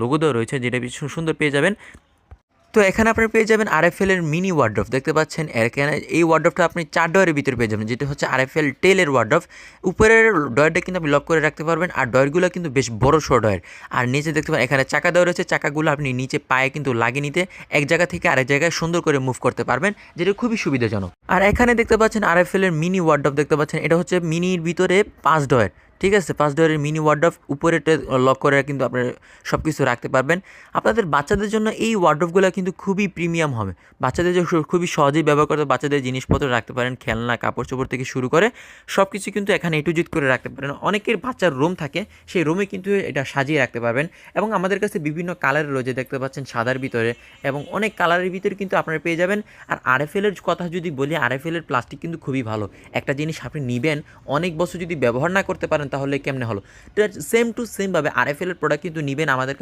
Logo দেওয়া রয়েছে, যেটা বেশ সুন্দর পেয়ে যাবেন। তো এখানে আপনারা পেয়ে যাবেন আরএফএল এর মিনি ওয়ার্ড্রপ, দেখতে পাচ্ছেন। এখানে এই ওয়ার্ড্রপটা আপনি 4 ডয়ারের ভিতরে পেয়ে যাবেন, যেটা হচ্ছে আরএফএল টেলের ওয়ার্ড্রপ। উপরের ডয়ারটা কিন্তু আপনি লক করে রাখতে পারবেন, আর ডয়ারগুলো কিন্তু বেশ বড় সড় ডয়ার। আর নিচে দেখতে পাবেন এখানে চাকা দেওয়া রয়েছে, চাকাগুলো আপনি নিচে পায়ে কিন্তু লাগিয়ে নিতে এক জায়গা থেকে আরেক জায়গায় সুন্দর করে মুভ করতে পারবেন, যেটা খুবই সুবিধাজনক। আর এখানে দেখতে পাচ্ছেন আরএফএল এর মিনি ওয়ার্ড্রপ, দেখতে পাচ্ছেন। এটা হচ্ছে মিনির ভিতরে 5 ডয়ার, ঠিক আছে। 5 ডয়ারের মিনি ওয়ার্ড্রপ, উপরেটা লক করে কিন্তু আপনারা সব কিছু রাখতে পারবেন। আপনাদের বাচ্চাদের জন্য এই ওয়ার্ড্রপগুলো কিন্তু খুবই প্রিমিয়াম হবে, বাচ্চাদের যে খুবই সহজেই ব্যবহার করতে, বাচ্চাদের জিনিসপত্র রাখতে পারেন, খেলনা, কাপড় চোপড় থেকে শুরু করে সব কিছু কিন্তু এখানে এ টু জেড করে রাখতে পারেন। অনেকের বাচ্চার রুম থাকে, সেই রুমে কিন্তু এটা সাজিয়ে রাখতে পারবেন। এবং আমাদের কাছে বিভিন্ন কালারের রয়েছে, দেখতে পাচ্ছেন, সাদার ভিতরে এবং অনেক কালারের ভিতরে কিন্তু আপনারা পেয়ে যাবেন। আর আরএফএল এর কথা যদি বলি, আরএফএল এর প্লাস্টিক কিন্তু খুবই ভালো। একটা জিনিস আপনি নিবেন, অনেক বছর যদি ব্যবহার না করতে পারেন তাহলে কেমনে হলো। তো সেম টু সেমভাবে আরএফএল এর প্রোডাক্ট কিন্তু নিবেন আমাদের কাছে।